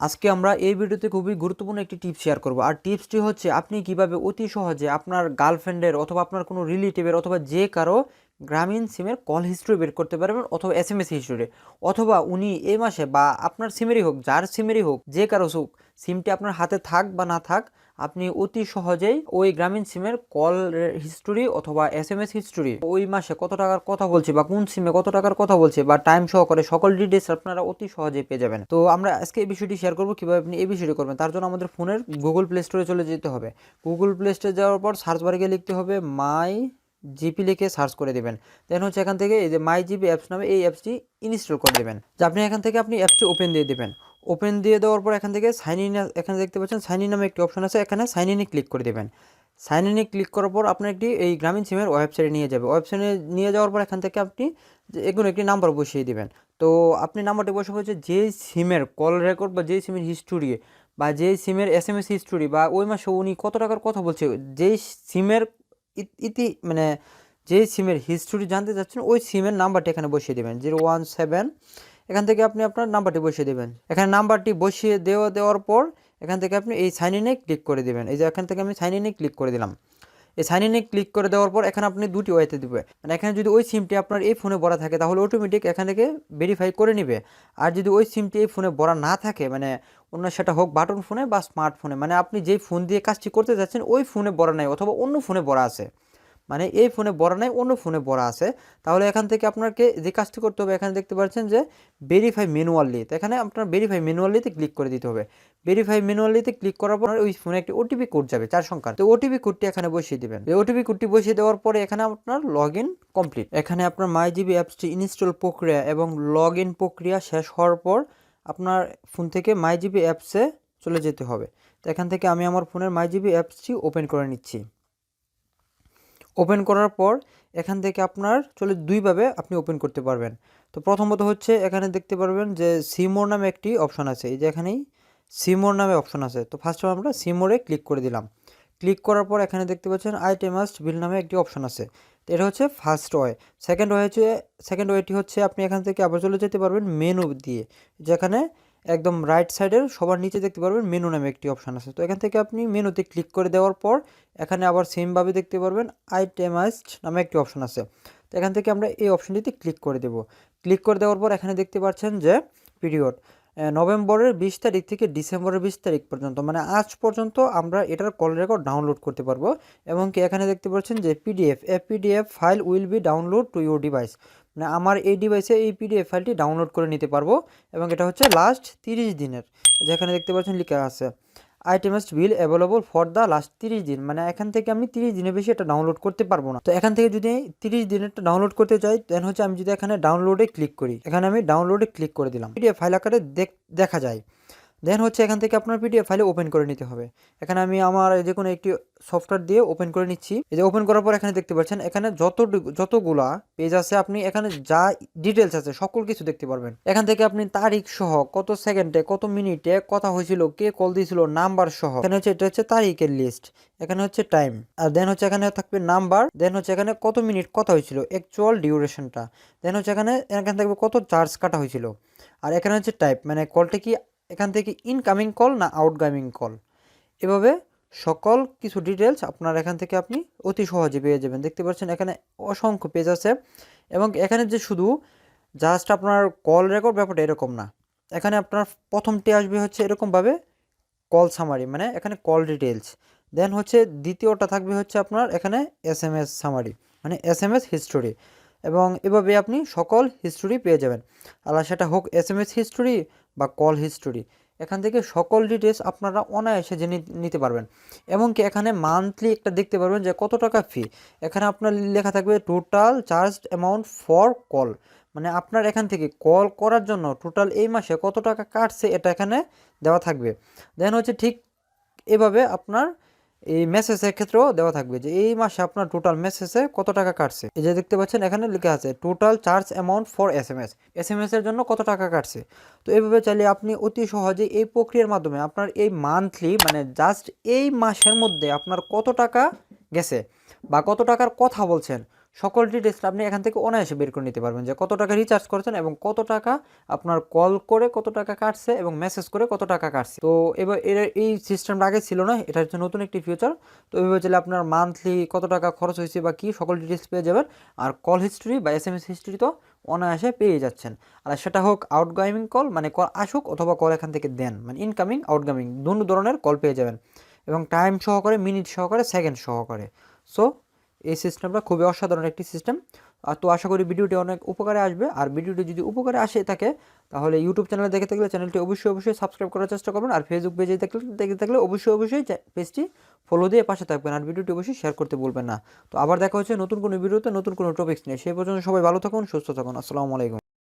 আজকে আমরা এই ভিডিওতে খুবই গুরুত্বপূর্ণ একটি টিপস শেয়ার করব। আর টিপসটি হচ্ছে আপনি কিভাবে অতি সহজে আপনার গার্লফ্রেন্ডের অথবা আপনার কোনো রিলেটিভের অথবা যে কারো গ্রামীণ সিমের কল হিস্ট্রি বের করতে পারবেন, অথবা এসএমএস হিস্ট্রি, অথবা উনি এই মাসে বা আপনার সিমেরই হোক, যার সিমেরই হোক, যে কারো হোক, সিমটি আপনার হাতে থাক বা না থাক, আপনি অতি সহজেই ওই গ্রামীণ সিমের কল হিস্টোরি অথবা এসএমএস হিস্টোরি, ওই মাসে কত টাকার কথা বলছে বা কোন সিমে কত টাকার কথা বলছে বা টাইম সহকারে সকল ডিটেলস আপনারা অতি সহজেই পেয়ে যাবেন। তো আমরা আজকে এই বিষয়টি শেয়ার করবো কিভাবে আপনি এই বিষয়টি করবেন। তার জন্য আমাদের ফোনের গুগল প্লে স্টোরে চলে যেতে হবে। গুগল প্লে স্টোরে যাওয়ার পর সার্চ বারে গিয়ে লিখতে হবে মাই জিপি লিখে সার্চ করে দেবেন। দেন হচ্ছে এখান থেকে এই যে মাই জিপি অ্যাপস নামে এই অ্যাপসটি ইনস্টল করে দেবেন। যে আপনি এখান থেকে আপনি অ্যাপসটি ওপেন দিয়ে দেবেন। ওপেন দিয়ে দেওয়ার পর এখান থেকে সাইন ইন, এখানে দেখতে পাচ্ছেন সাইন ইন নামে একটি অপশন আছে, এখানে সাইন ইনে ক্লিক করে দেবেন। সাইন ইনে ক্লিক করার পর আপনার একটি এই গ্রামীণ সিমের ওয়েবসাইটে নিয়ে যাবে। ওয়েবসাইটে নিয়ে যাওয়ার পর এখান থেকে আপনি এগুলো একটি নাম্বার বসিয়ে দেবেন। তো আপনি নাম্বারটি বসে হচ্ছে যে সিমের কল রেকর্ড বা যে সিমের হিস্টোরি বা যে সিমের এসএমএস হিস্টোরি বা ওই মাসে উনি কত টাকার কথা বলছে, যেই সিমের মানে যে সিমের হিস্টোরি জানতে চাচ্ছেন ওই সিমের নাম্বারটি এখানে বসিয়ে দেবেন 017। এখান থেকে আপনি আপনার নাম্বারটি বসিয়ে দেবেন। এখানে নাম্বারটি বসিয়ে দেওয়ার পর এখান থেকে আপনি এই সাইন ইনে ক্লিক করে দেবেন। এই যে এখান থেকে আমি সাইন ইনে ক্লিক করে দিলাম। এই সাইন ইনে ক্লিক করে দেওয়ার পর এখানে আপনি দুটি ওয়েতে দেবে, মানে এখানে যদি ওই সিমটি আপনার এই ফোনে ভরা থাকে তাহলে অটোমেটিক এখান থেকে ভেরিফাই করে নেবে। আর যদি ওই সিমটি এই ফোনে ভরা না থাকে, মানে অন্য সেটা হোক বাটন ফোনে বা স্মার্টফোনে, মানে আপনি যেই ফোন দিয়ে কাজটি করতে যাচ্ছেন ওই ফোনে ভরা নাই অথবা অন্য ফোনে ভরা আছে, মানে এই ফোনে ভরা নাই অন্য ফোনে ভরা আছে, তাহলে এখান থেকে আপনাকে যে কাজটি করতে হবে, এখানে দেখতে পাচ্ছেন যে ভেরিফাই ম্যানুয়ালি, তো এখানে আপনার ভেরিফাই ম্যানুয়ালিতে ক্লিক করে দিতে হবে। ভেরিফাই ম্যানুয়ালিতে ক্লিক করার পর ওই ফোনে একটি ওটিপি কোড যাবে 4 সংখ্যার, তো ওটিপি কোডটি এখানে বসিয়ে দিবেন। এই ওটিপি কোডটি বসিয়ে দেওয়ার পরে এখানে আপনার লগ ইন কমপ্লিট। এখানে আপনার মাই জিবি অ্যাপসটি ইনস্টল প্রক্রিয়া এবং লগ ইন প্রক্রিয়া শেষ হওয়ার পর আপনার ফোন থেকে মাই জিবি অ্যাপসে চলে যেতে হবে। তো এখান থেকে আমি আমার ফোনের মাই জিবি অ্যাপসটি ওপেন করে নিচ্ছি। ওপেন করার পর এখান থেকে আপনার দুইভাবে আপনি ওপেন করতে পারবেন। তো প্রথমত হচ্ছে এখানে দেখতে পারবেন যে সিমোর নামে একটি অপশন আছে, এই যে এখানেই সিমোর নামে অপশন আছে। তো ফার্স্ট আমরা সিমোরে ক্লিক করে দিলাম। ক্লিক করার পর এখানে দেখতে পাচ্ছেন আইটেম মাস্ট বিল নামে একটি অপশন আছে। তো এটা হচ্ছে ফার্স্ট ওয়ে। সেকেন্ড ওয়েটি হচ্ছে আপনি এখান থেকে আবার চলে যেতে পারবেন মেনু দিয়ে, যেখানে একদম রাইট সাইডের সবার নিচে দেখতে পারবেন মেনু নামে একটি অপশান আছে। তো এখান থেকে আপনি মেনুতে ক্লিক করে দেওয়ার পর এখানে আবার সেমভাবে দেখতে পারবেন আইটেমাইজড নামে একটি অপশান আছে। তো এখান থেকে আমরা এই অপশানটিতে ক্লিক করে দেব। ক্লিক করে দেওয়ার পর এখানে দেখতে পাচ্ছেন যে পিরিয়ড নভেম্বরের 20 তারিখ থেকে ডিসেম্বরের 20 তারিখ পর্যন্ত, মানে আজ পর্যন্ত আমরা এটার কল রেকর্ড ডাউনলোড করতে পারবো। এবং কি এখানে দেখতে পাচ্ছেন যে PDF file will be download to your device, মানে আমার এই ডিভাইসে এই পিডিএফ ফাইলটি ডাউনলোড করে নিতে পারবো। এবং এটা হচ্ছে লাস্ট 30 দিনের, যেখানে দেখতে পাচ্ছেন লেখা আছে items bill available for the last 30 দিন, মানে এখান থেকে আমি 30 দিনের বেশি এটা ডাউনলোড করতে পারবো না। তো এখান থেকে যদি 30 দিনেরটা ডাউনলোড করতে চাই, দেন হচ্ছে আমি যদি এখানে ডাউনলোডে ক্লিক করি, এখানে আমি ডাউনলোডে ক্লিক করে দিলাম, পিডিএফ ফাইল আকারে দেখা যায়। দেন হচ্ছে এখান থেকে আপনার পিডিএফ ফাইলে ওপেন করে নিতে হবে। এখানে আমি আমার যে কোনো একটি সফটওয়্যার দিয়ে ওপেন করে নিচ্ছি। এই যে ওপেন করার পর এখানে দেখতে পাচ্ছেন এখানে যতগুলা পেজ আছে আপনি এখানে যা ডিটেলস আছে সকল কিছু দেখতে পারবেন। এখান থেকে আপনি তারিখ সহ কত সেকেন্ডে কত মিনিটে কথা হয়েছিল, কে কল দিয়েছিল, নাম্বার সহ, এখানে হচ্ছে এটা হচ্ছে তারিখের লিস্ট, এখানে হচ্ছে টাইম, আর দেন হচ্ছে এখানে থাকবে নাম্বার, দেন হচ্ছে এখানে কত মিনিট কথা হয়েছিল অ্যাকচুয়াল ডিউরেশনটা, দেন হচ্ছে এখানে থাকবে কত চার্জ কাটা হয়েছিল, আর এখানে হচ্ছে টাইপ, মানে কলটা কি এখান থেকে ইনকামিং কল না আউটগোয়িং কল। এভাবে সকল কিছু ডিটেলস আপনার এখান থেকে আপনি অতি সহজে পেয়ে যাবেন। দেখতে পাচ্ছেন এখানে অসংখ্য পেজ আছে। এবং এখানে যে শুধু জাস্ট আপনার কল রেকর্ড ব্যাপারটা এরকম না, এখানে আপনার প্রথমটি আসবে হচ্ছে এরকমভাবে কল সামারি, মানে এখানে কল ডিটেলস। দেন হচ্ছে দ্বিতীয়টা থাকবে হচ্ছে আপনার এখানে SMS সামারি, মানে SMS হিস্টোরি। এবং এভাবে আপনি সকল হিস্টোরি পেয়ে যাবেন, আর সেটা হোক SMS হিস্টোরি বা কল হিস্টোরি। এখান থেকে সকল ডিটেলস আপনারা অনায়াসে জেনে নিতে পারবেন। এমনকি এখানে মান্থলি একটা দেখতে পারবেন যে কত টাকা ফি, এখানে আপনার লেখা থাকবে total charged amount for call, মানে আপনার এখান থেকে কল করার জন্য টোটাল এই মাসে কত টাকা কাটছে এটা এখানে দেওয়া থাকবে। দেন হচ্ছে ঠিক এভাবে আপনার এই মেসেজের ক্ষেত্রেও দেওয়া থাকবে যে এই মাসে আপনার টোটাল মেসেজে কত টাকা কাটছে। এই যে দেখতে পাচ্ছেন এখানে লেখা আছে total charge amount for SMS এর জন্য কত টাকা কাটছে। তো এইভাবে চাইলে আপনি অতি সহজে এই প্রক্রিয়ার মাধ্যমে আপনার এই মান্থলি, মানে জাস্ট এই মাসের মধ্যে আপনার কত টাকা গেছে বা কত টাকার কথা বলছেন সকল ডিটেলসটা আপনি এখান থেকে অনায়াসে বের করে নিতে পারবেন যে কত টাকা রিচার্জ করেছেন এবং কত টাকা আপনার কল করে কত টাকা কাটছে এবং মেসেজ করে কত টাকা কাটছে। তো এবার এই সিস্টেমটা আগে ছিল না, এটা হচ্ছে নতুন একটি ফিচার। তো এভাবে চাইলে আপনার মান্থলি কত টাকা খরচ হয়েছে বা কি সকল ডিটেলস পেয়ে যাবেন। আর কল হিস্ট্রি বা SMS হিস্ট্রি তো অনায়াসে পেয়ে যাচ্ছেন। আর সেটা হোক আউটগোয়িং কল, মানে কল আসুক, অথবা কল এখান থেকে দেন, মানে ইনকামিং আউটগোয়িং দুটো ধরনের কল পেয়ে যাবেন এবং টাইম সহকারে, মিনিট সহকারে, সেকেন্ড সহকারে। সো এই সিস্টেমটা খুবই অসাধারণ একটি সিস্টেম। আর তো আশা করি ভিডিওটি অনেক উপকারে আসবে। আর ভিডিওটি যদি উপকারে আসে থাকে তাহলে ইউটিউব চ্যানেলে দেখে থাকলে চ্যানেলটি অবশ্যই সাবস্ক্রাইব করার চেষ্টা করবেন। আর ফেসবুক পেজে দেখে থাকলে অবশ্যই পেজটি ফলো দিয়ে পাশে থাকবেন। আর ভিডিওটি অবশ্যই শেয়ার করতে ভুলবেন না। তো আবার দেখা হচ্ছে নতুন কোনো ভিডিওতে নতুন কোনো টপিক্স নিয়ে। সেই পর্যন্ত সবাই ভালো থাকুন, সুস্থ থাকুন। আসসালামু আলাইকুম।